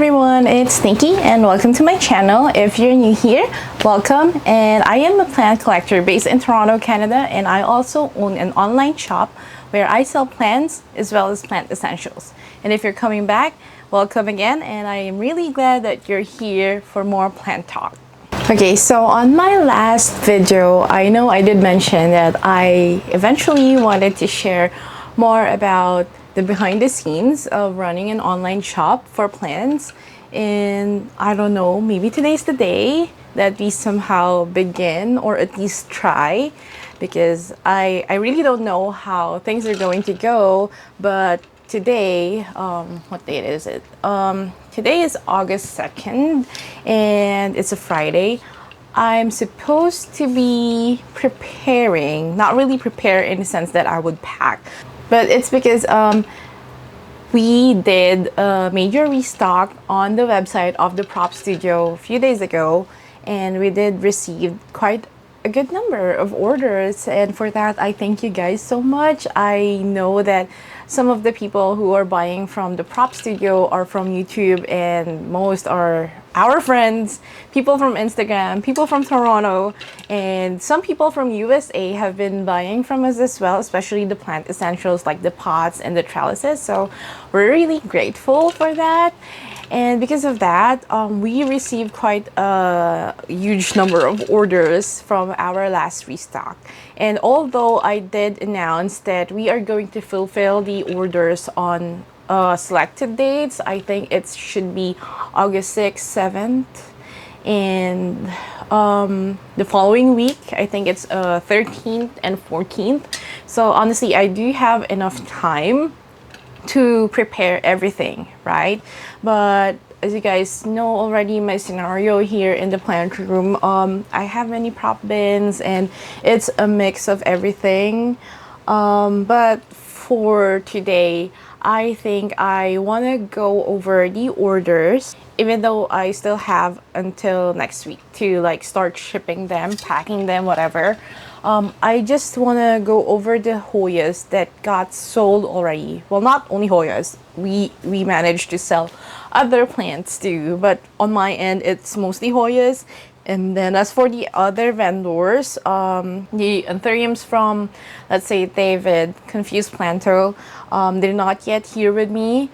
everyone, it's Nikki and welcome to my channel. If you're new here, welcome. And I am a plant collector based in Toronto, Canada, and I also own an online shop where I sell plants as well as plant essentials. And if you're coming back, welcome again, and I am really glad that you're here for more plant talk. Okay, so on my last video, I know I did mention that I eventually wanted to share more about the behind the scenes of running an online shop for plants. And I don't know, maybe today's the day that we somehow begin or at least try, because I really don't know how things are going to go. But today, what date is it? Today is August 2nd and it's a Friday. I'm supposed to be preparing, not really prepare in the sense that I would pack, but it's because we did a major restock on the website of the prop studio a few days ago, and we did receive quite a good number of orders, and for that I thank you guys so much. I know that some of the people who are buying from the prop studio are from YouTube, and most are our friends, people from Instagram, people from Toronto, and some people from USA have been buying from us as well, especially the plant essentials like the pots and the trellises. So we're really grateful for that. And because of that, we received quite a huge number of orders from our last restock. And although I did announce that we are going to fulfill the orders on selected dates, I think it should be August 6th, 7th, and the following week, I think it's 13th and 14th. So honestly, I do have enough time to prepare everything, right? But as you guys know already, my scenario here in the plant room, I have many prop bins and it's a mix of everything. But for today, I think I want to go over the orders, even though I still have until next week to like start shipping them, packing them, whatever. I just want to go over the Hoyas that got sold already. Well, not only Hoyas, we managed to sell other plants too, but on my end it's mostly Hoyas. And then as for the other vendors, the anthuriums from, let's say, David, Confused Planto, they're not yet here with me.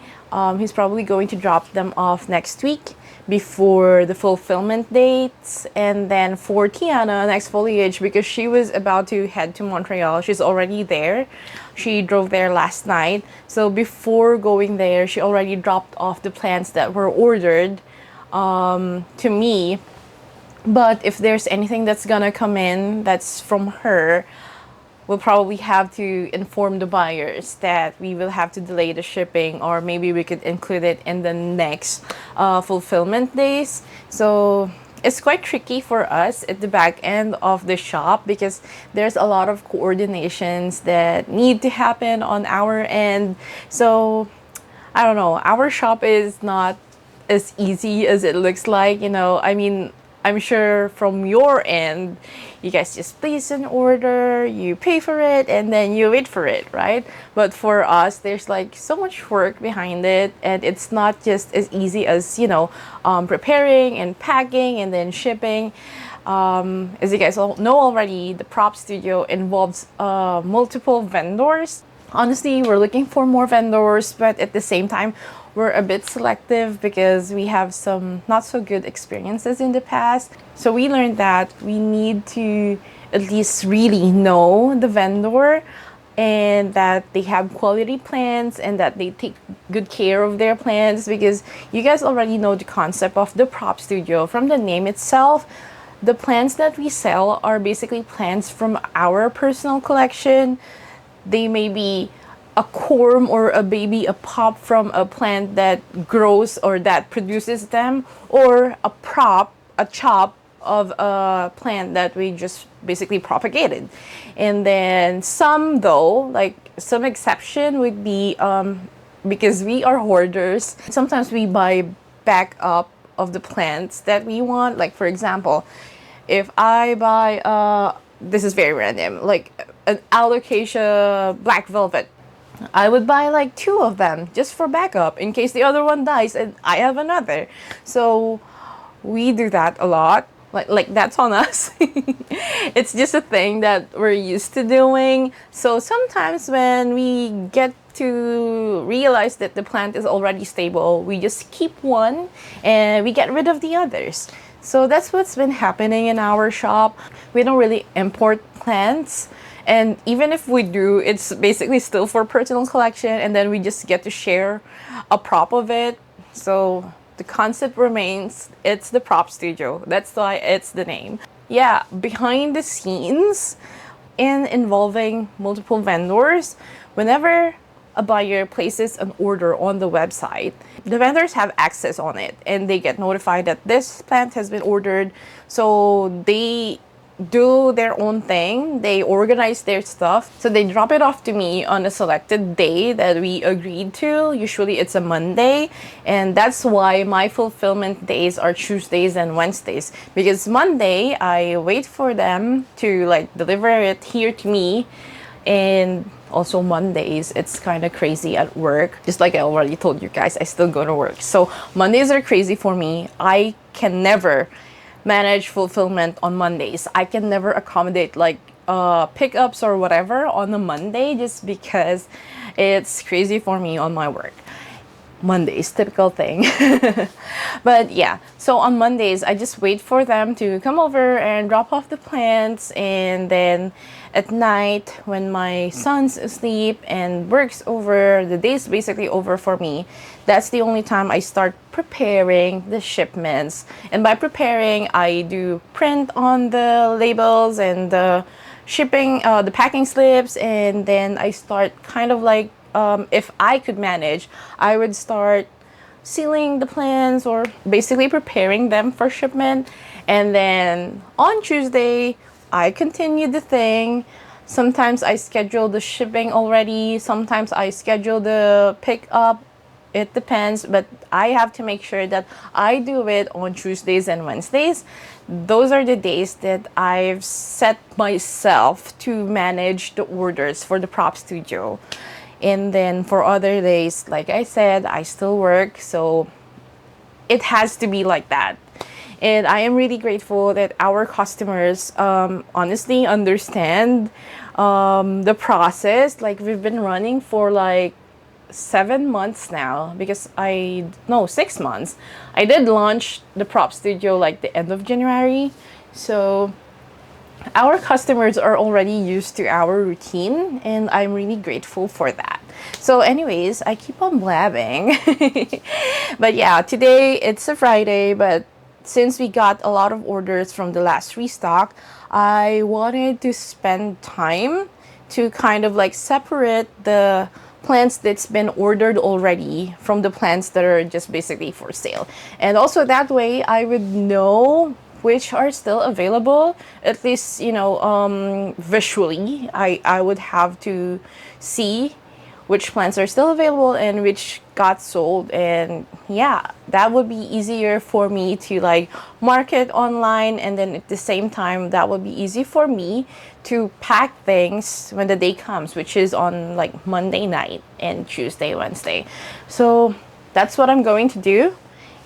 He's probably going to drop them off next week before the fulfillment dates. And then for Tiana, next foliage, because she was about to head to Montreal, she's already there. She drove there last night. So before going there, she already dropped off the plants that were ordered to me. But if there's anything that's gonna come in that's from her, we'll probably have to inform the buyers that we will have to delay the shipping, or maybe we could include it in the next fulfillment days. So it's quite tricky for us at the back end of the shop, because there's a lot of coordinations that need to happen on our end. So I don't know, our shop is not as easy as it looks like, you know. I mean, I'm sure from your end, you guys just place an order, you pay for it, and then you wait for it, right? But for us, there's like so much work behind it, and it's not just as easy as, you know, preparing and packing and then shipping. As you guys all know already, the prop studio involves multiple vendors. Honestly, we're looking for more vendors, but at the same time, we're a bit selective because we have some not so good experiences in the past. So we learned that we need to at least really know the vendor, and that they have quality plants and that they take good care of their plants, because you guys already know the concept of the prop studio from the name itself. The plants that we sell are basically plants from our personal collection. They may be a corm or a baby, a pop from a plant that grows or that produces them, or a prop, a chop of a plant that we just basically propagated. And then some, though, like some exception would be because we are hoarders, sometimes we buy backup of the plants that we want. Like for example, if I buy this is very random, like an alocasia black velvet, I would buy like two of them just for backup in case the other one dies and I have another. So we do that a lot. Like that's on us. It's just a thing that we're used to doing. So sometimes when we get to realize that the plant is already stable, we just keep one and we get rid of the others. So that's what's been happening in our shop. We don't really import plants. And even if we do, it's basically still for personal collection, and then we just get to share a prop of it. So the concept remains, it's the prop studio. That's why it's the name. Yeah, behind the scenes and involving multiple vendors, whenever a buyer places an order on the website, the vendors have access on it and they get notified that this plant has been ordered. So they do their own thing. They organize their stuff. So they drop it off to me on a selected day that we agreed to. Usually it's a Monday. And that's why my fulfillment days are Tuesdays and Wednesdays. Because Monday, I wait for them to like deliver it here to me. And also Mondays, it's kind of crazy at work. Just like I already told you guys, I still go to work. So Mondays are crazy for me. I can never manage fulfillment on Mondays. I can never accommodate like pickups or whatever on a Monday just because it's crazy for me on my work. Mondays, typical thing. But yeah, so on Mondays, I just wait for them to come over and drop off the plants. And then at night, when my son's asleep and work's over, the day's basically over for me. That's the only time I start preparing the shipments. And by preparing, I do print on the labels and the shipping, the packing slips. And then I start kind of like, if I could manage, I would start sealing the plants or basically preparing them for shipment. And then on Tuesday, I continue the thing. Sometimes I schedule the shipping already. Sometimes I schedule the pickup. It depends, but I have to make sure that I do it on Tuesdays and Wednesdays. Those are the days that I've set myself to manage the orders for the prop studio. And then for other days, like I said, I still work, so it has to be like that. And I am really grateful that our customers honestly understand the process. Like we've been running for like 7 months now, because 6 months. I did launch the prop studio like the end of January. So our customers are already used to our routine, and I'm really grateful for that. So anyways, I keep on blabbing. But yeah, today it's a Friday, but since we got a lot of orders from the last restock, I wanted to spend time to kind of like separate the plants that's been ordered already from the plants that are just basically for sale. And also that way I would know which are still available, at least, visually. I would have to see which plants are still available and which got sold. And yeah, that would be easier for me to like market online, and then at the same time that would be easy for me to pack things when the day comes, which is on like Monday night and Tuesday, Wednesday. So that's what I'm going to do,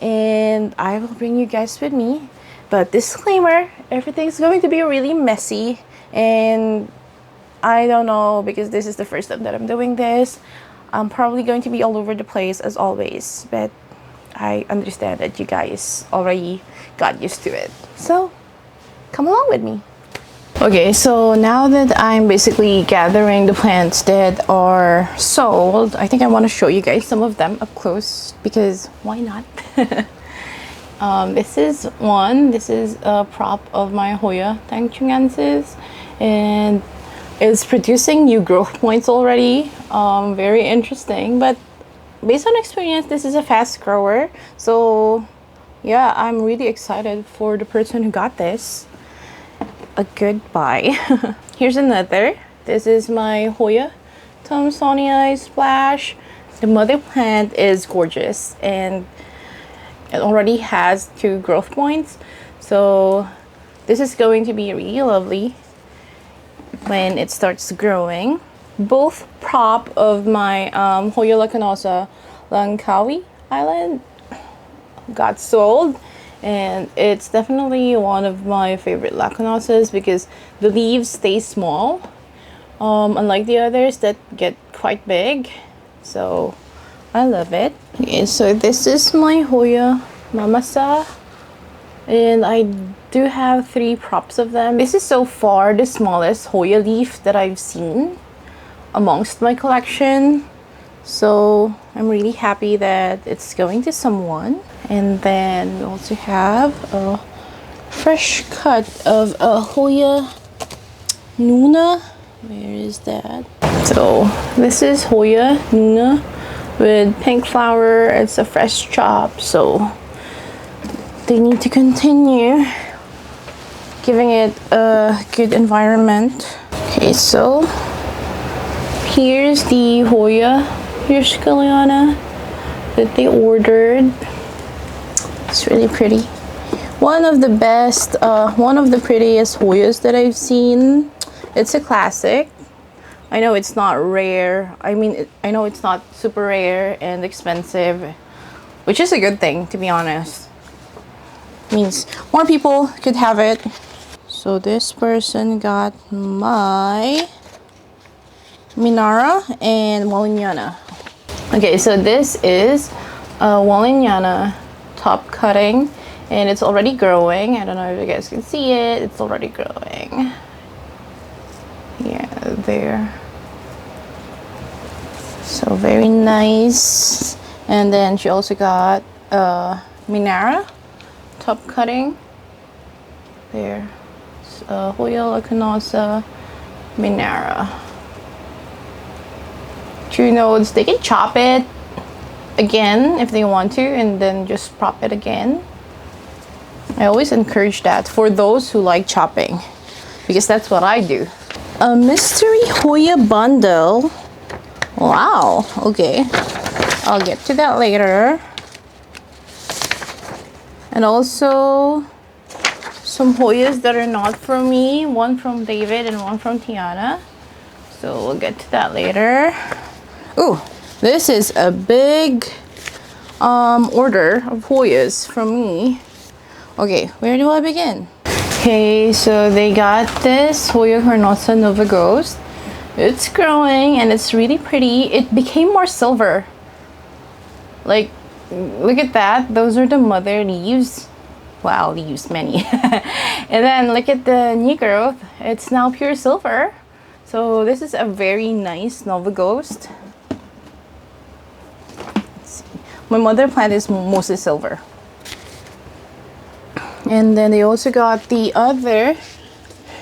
and I will bring you guys with me. But disclaimer, everything's going to be really messy, and I don't know, because this is the first time that I'm doing this. I'm probably going to be all over the place as always, but I understand that you guys already got used to it. So come along with me. Okay, so now that I'm basically gathering the plants that are sold, I think I want to show you guys some of them up close, because why not? This is one. This is a prop of my Hoya Tangchungensis, and it's producing new growth points already. Very interesting, but based on experience, this is a fast grower. So yeah, I'm really excited for the person who got this. A good buy. Here's another. This is my Hoya Thomsonii Splash. The mother plant is gorgeous, and it already has 2 growth points. So this is going to be really lovely when it starts growing. both prop of my Hoya Lacanosa Langkawi Island got sold, and it's definitely one of my favorite Lacanosas because the leaves stay small, unlike the others that get quite big. So I love it. Okay, so this is my Hoya Mamasa, and I do have 3 props of them. This is so far the smallest Hoya leaf that I've seen amongst my collection, so I'm really happy that it's going to someone. And then we also have a fresh cut of a Hoya Nuna. Where is that? So this is Hoya Nuna with pink flower. It's a fresh chop, so they need to continue giving it a good environment. Okay, so here's the Hoya Hirschkaliana that they ordered. It's really pretty. One of the best, one of the prettiest Hoyas that I've seen. It's a classic. I know it's not rare. I mean, I know it's not super rare and expensive, which is a good thing, to be honest. Means more people could have it. So this person got my Minara and Wallinyana. Okay, so this is a Wallinyana top cutting, and it's already growing. I don't know if you guys can see it. It's already growing. Yeah, there. So very nice. And then she also got Minara top cutting. There. Hoya Lacanosa Minara. 2 nodes. They can chop it again if they want to, and then just prop it again. I always encourage that for those who like chopping, because that's what I do. A mystery Hoya bundle. Wow, okay, I'll get to that later. And also some Hoyas that are not from me, one from David and one from Tiana, so we'll get to that later. Ooh, this is a big order of Hoyas from me. Okay, where do I begin? Okay, so they got this Hoya Carnosa Nova Ghost. It's growing and it's really pretty. It became more silver. Like, look at that. Those are the mother leaves. Wow, leaves many. And then look at the new growth. It's now pure silver. So this is a very nice Nova Ghost. My mother plant is mostly silver. And then they also got the other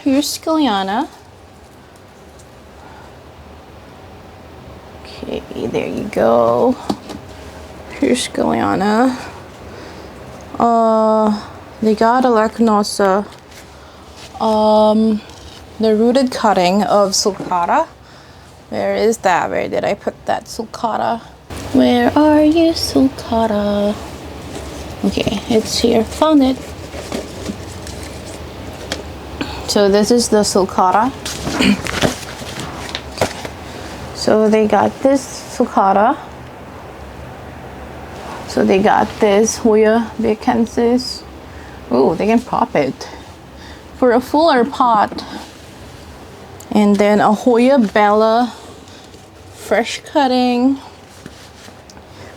Hirschkaliana. Okay, there you go. Hirschkaliana. They got a Lacanosa. The rooted cutting of sulcata. Where is that? Where did I put that sulcata? Where are you, sulcata? Okay, it's here. Found it. So this is the sulcata. So they got this sulcata. So they got this Hoya Bakensis. Oh, they can pop it for a fuller pot. And then a Hoya Bella fresh cutting.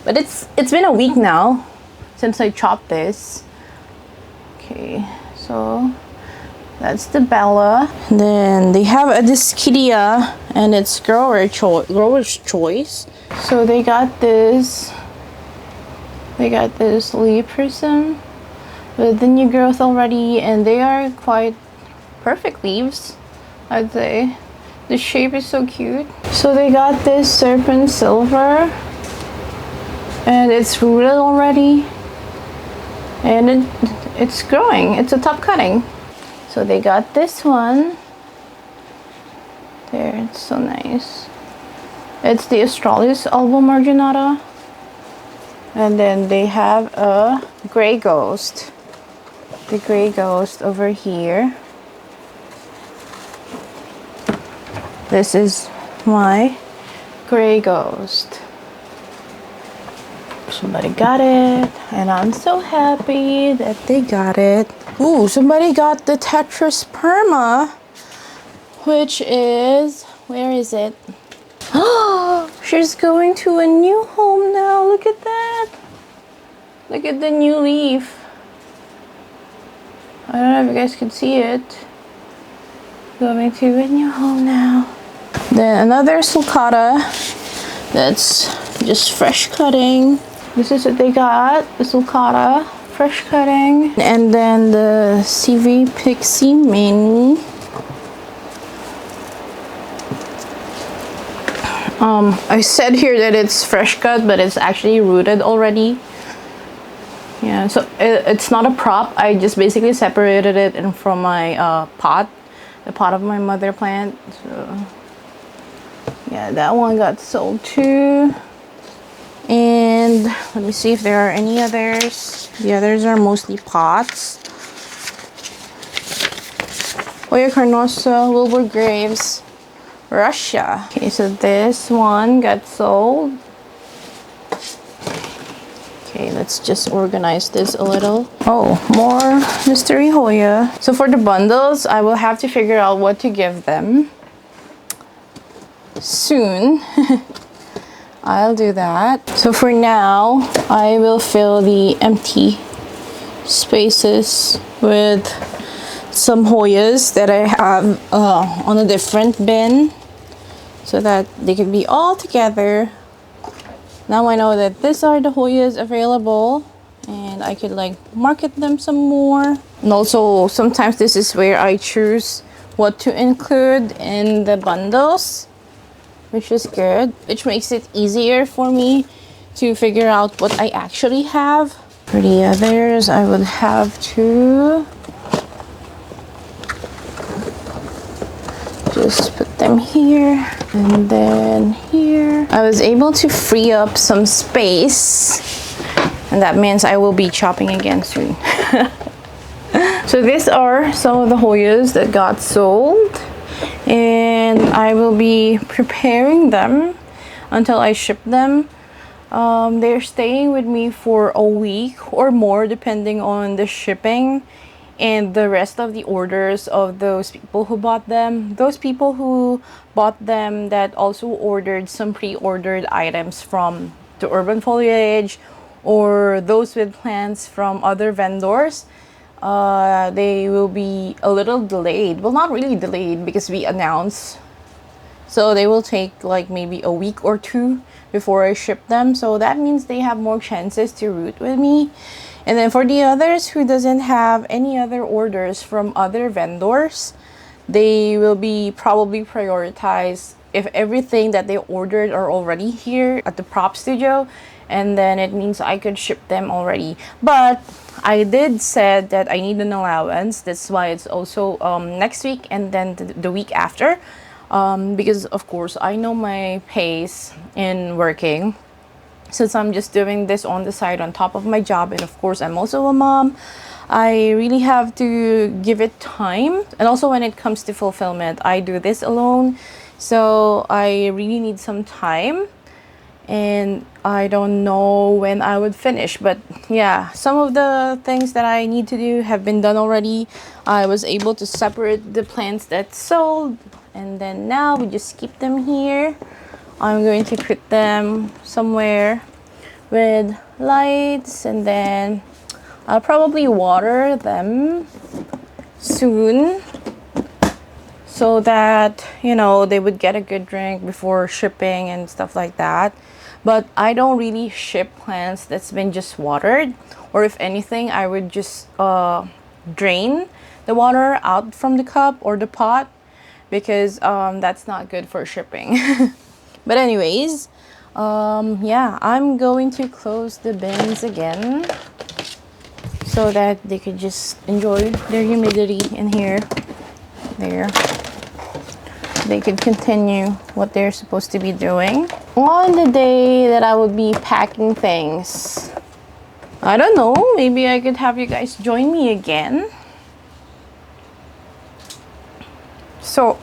But it's been a week now since I chopped this. Okay, so that's the Bella. And then they have a Discidia, and it's grower's choice. So they got this. They got this leaf prism with the new growth already, and they are quite perfect leaves, I'd say. The shape is so cute. So they got this serpent silver, and it's rooted already, and it's growing. It's a top cutting. So they got this one. There, it's so nice. It's the Australis Alba Marginata. And then they have a gray ghost. The gray ghost over here. This is my gray ghost. Somebody got it, and I'm so happy that they got it. Ooh, somebody got the Tetris Perma, which is, where is it? Oh, she's going to a new home now. Look at that. Look at the new leaf. I don't know if you guys can see it. Going to a new home now. Then another sulcata that's just fresh cutting. This is what they got, the sulcata, fresh cutting. And then the CV Pixie Mini. I said here that it's fresh cut, but it's actually rooted already. Yeah, so it's not a prop. I just basically separated it from my pot, the pot of my mother plant. So yeah, that one got sold too. And let me see if there are any others. The others are mostly pots. Hoya Carnosa, Wilbur Graves, Russia. Okay, so this one got sold. Okay, let's just organize this a little. Oh, more Mystery Hoya. So for the bundles, I will have to figure out what to give them soon. I'll do that. So for now, I will fill the empty spaces with some Hoyas that I have on a different bin so that they can be all together. Now I know that these are the Hoyas available and I could like market them some more. And also sometimes this is where I choose what to include in the bundles, which is good, which makes it easier for me to figure out what I actually have. For the others, I would have to just put them here and then here. I was able to free up some space, and that means I will be chopping again soon. So these are some of the Hoyas that got sold, and I will be preparing them until I ship them. They're staying with me for a week or more depending on the shipping and the rest of the orders of those people who bought them. Those people who bought them that also ordered some pre-ordered items from the Urban Foliage or those with plants from other vendors, they will be a little delayed. Well, not really delayed because we announced. So they will take like maybe a week or two before I ship them. So that means they have more chances to root with me. And then for the others who doesn't have any other orders from other vendors, they will be probably prioritized if everything that they ordered are already here at the prop studio, and then it means I could ship them already. But I did said that I need an allowance. That's why it's also next week and then the week after, because of course I know my pace in working. Since I'm just doing this on the side on top of my job, and of course I'm also a mom, I really have to give it time. And also when it comes to fulfillment, I do this alone, so I really need some time, and I don't know when I would finish. But yeah, some of the things that I need to do have been done already. I was able to separate the plants that sold, and then now we just keep them here. I'm going to put them somewhere with lights, and then I'll probably water them soon so that, you know, they would get a good drink before shipping and stuff like that. But I don't really ship plants that's been just watered, or if anything, I would just drain the water out from the cup or the pot, because that's not good for shipping. But anyways, yeah, I'm going to close the bins again so that they could just enjoy their humidity in here. There, they could continue what they're supposed to be doing on the day that I would be packing things. I don't know, maybe I could have you guys join me again. So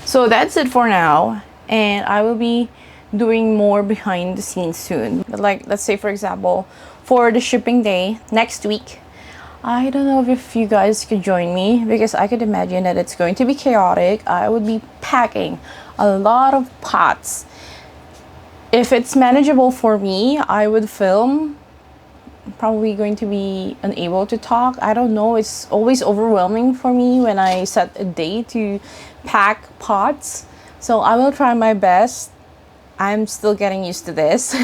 that's it for now. and I will be doing more behind the scenes soon. But like, let's say for example, for the shipping day next week, I don't know if you guys could join me, because I could imagine that it's going to be chaotic. I would be packing a lot of pots. If it's manageable for me, I would film. Probably going to be unable to talk. I don't know. It's always overwhelming for me when I set a day to pack pots. So I will try my best. I'm still getting used to this.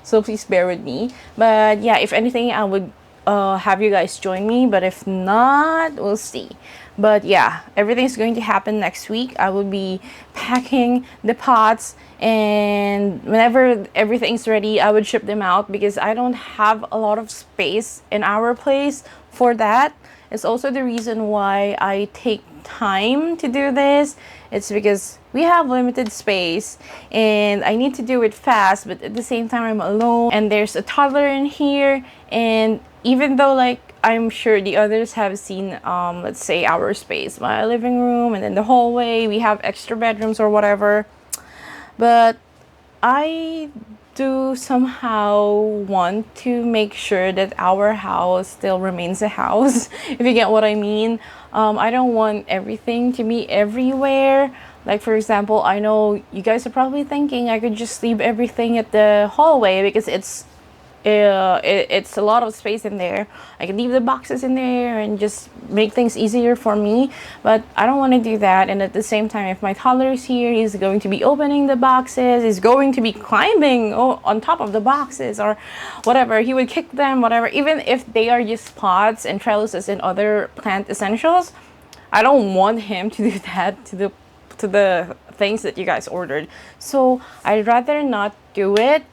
So please bear with me. But yeah, if anything, I would have you guys join me, but if not, we'll see. But yeah, everything's going to happen next week. I will be packing the pots, and whenever everything's ready, I would ship them out, because I don't have a lot of space in our place for that. It's also the reason why I take time to do this. It's because we have limited space and I need to do it fast, but at the same time I'm alone and there's a toddler in here. And even though, like, I'm sure the others have seen let's say our space, my living room, and then the hallway, we have extra bedrooms or whatever, but I do somehow want to make sure that our house still remains a house, if you get what I mean. I don't want everything to be everywhere. Like, for example, I know you guys are probably thinking I could just leave everything at the hallway, because it's a lot of space in there. I can leave the boxes in there and just make things easier for me, but I don't want to do that. And at the same time, if my toddler is here, he's going to be opening the boxes, he's going to be climbing on top of the boxes or whatever. He would kick them, whatever, even if they are just pots and trellises and other plant essentials. I don't want him to do that to the things that you guys ordered. So I'd rather not do it,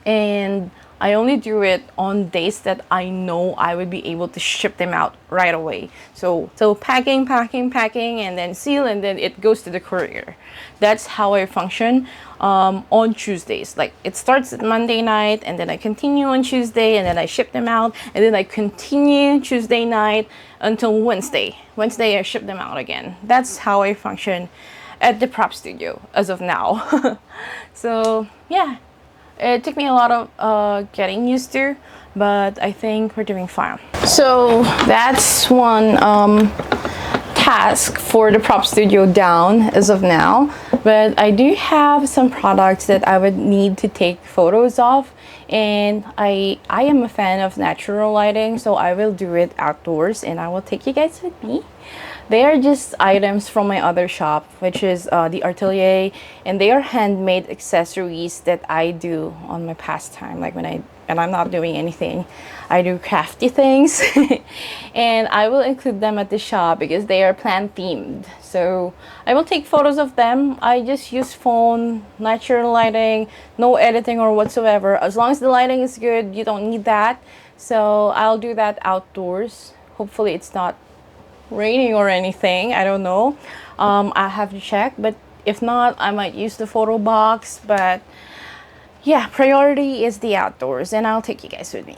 and I only do it on days that I know I would be able to ship them out right away. So packing, and then seal, and then it goes to the courier. That's how I function on Tuesdays. Like, it starts at Monday night, and then I continue on Tuesday, and then I ship them out, and then I continue Tuesday night until Wednesday. Wednesday I ship them out again. That's how I function at the prop studio as of now. So yeah. It took me a lot of getting used to, but I think we're doing fine. So that's one task for the prop studio down as of now. But I do have some products that I would need to take photos of, and I am a fan of natural lighting, so I will do it outdoors and I will take you guys with me. They are just items from my other shop, which is the Atelier, and they are handmade accessories that I do on my pastime. Like when I'm not doing anything, I do crafty things. And I will include them at the shop because they are plant themed. So I will take photos of them. I just use phone, natural lighting, no editing or whatsoever. As long as the lighting is good, you don't need that. So I'll do that outdoors. Hopefully it's not raining or anything. I don't know. I have to check, but if not, I might use the photo box. But yeah, priority is the outdoors, and I'll take you guys with me.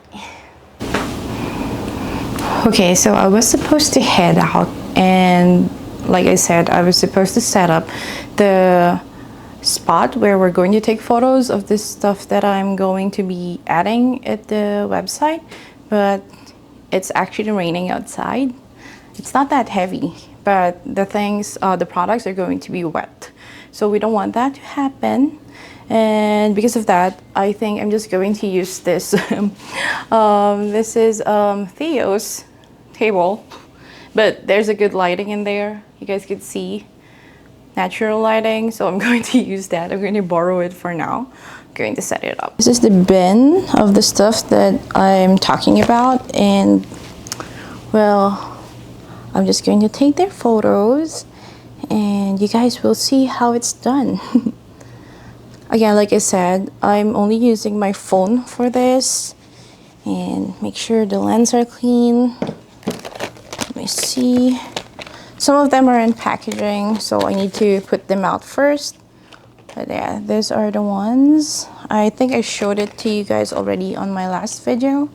Okay, so I was supposed to head out, and like I said, I was supposed to set up the spot where we're going to take photos of this stuff that I'm going to be adding at the website, but it's actually raining outside. It's not that heavy, but the products are going to be wet. So we don't want that to happen. And because of that, I think I'm just going to use this. This is Theo's table, but there's a good lighting in there. You guys could see natural lighting, so I'm going to use that. I'm going to borrow it for now. I'm going to set it up. This is the bin of the stuff that I'm talking about, and well, I'm just going to take their photos and you guys will see how it's done. Again, like I said, I'm only using my phone for this, and make sure the lens are clean. Let me see. Some of them are in packaging, so I need to put them out first. But yeah, these are the ones. I think I showed it to you guys already on my last video.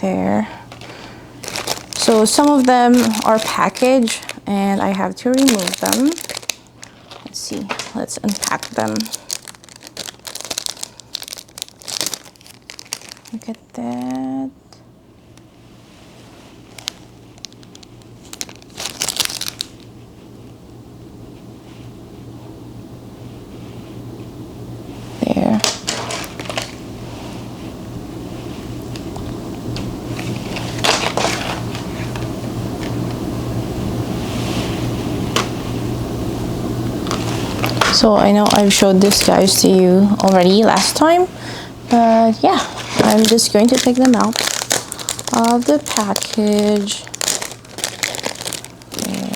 There. So some of them are packaged and I have to remove them. Let's Let's see, let's unpack them. Look at that. There. So I know I've showed this guys to you already last time, but yeah, I'm just going to take them out of the package. There.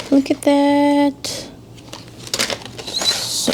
Look at that. So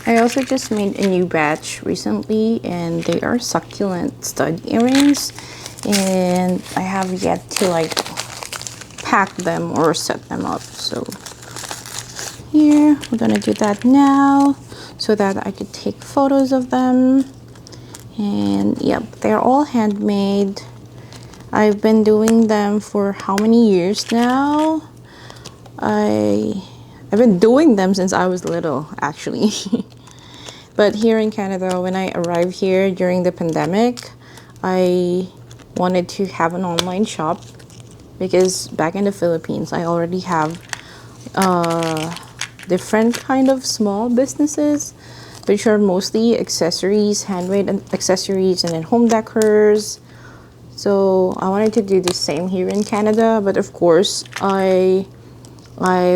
I also just made a new batch recently, and they are succulent stud earrings, and I have yet to like pack them or set them up. So here we're gonna do that now so that I could take photos of them. And yep, they're all handmade. I've been doing them for how many years now? I've been doing them since I was little, actually. But here in Canada, when I arrived here during the pandemic, I wanted to have an online shop because back in the Philippines, I already have different kind of small businesses, which are mostly accessories, handmade accessories, and then home decors. So I wanted to do the same here in Canada, but of course, I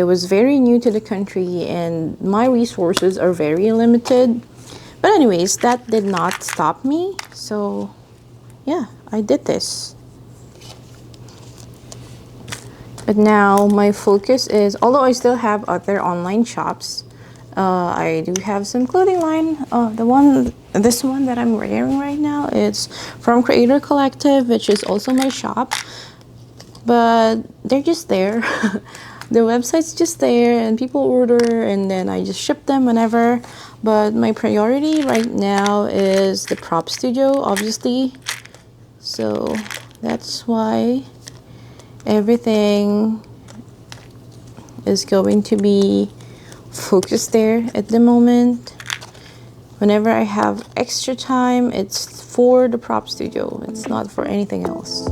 was very new to the country and my resources are very limited. But anyways, that did not stop me. So yeah, I did this. But now my focus is, although I still have other online shops, I do have some clothing line. This one that I'm wearing right now, it's from Creator Collective, which is also my shop. But they're just there. The website's just there and people order and then I just ship them whenever. But my priority right now is the prop studio, obviously. So that's why everything is going to be focused there at the moment. Whenever I have extra time, it's for the prop studio. It's not for anything else.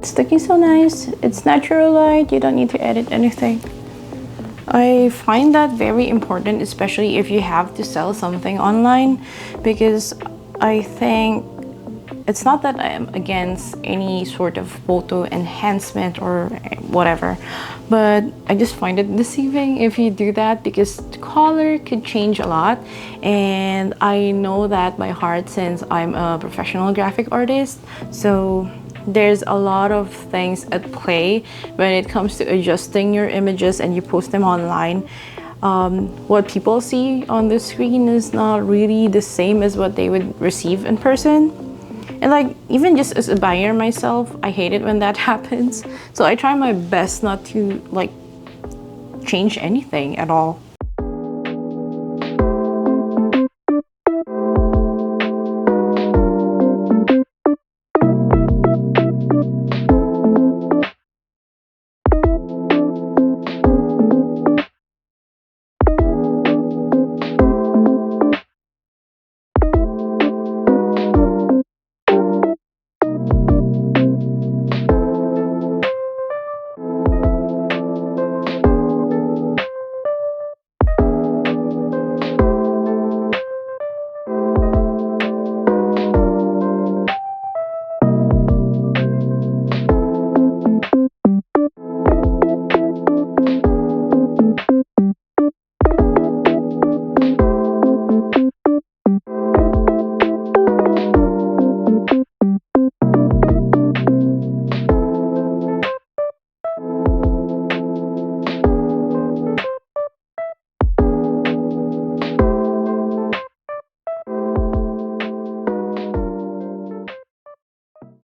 It's looking so nice. It's natural light. You don't need to edit anything. I find that very important, especially if you have to sell something online, because I think it's not that I am against any sort of photo enhancement or whatever, but I just find it deceiving if you do that because the color could change a lot. And I know that by heart, since I'm a professional graphic artist, so there's a lot of things at play when it comes to adjusting your images and you post them online. What people see on the screen is not really the same as what they would receive in person. And like, even just as a buyer myself, I hate it when that happens. So I try my best not to like change anything at all.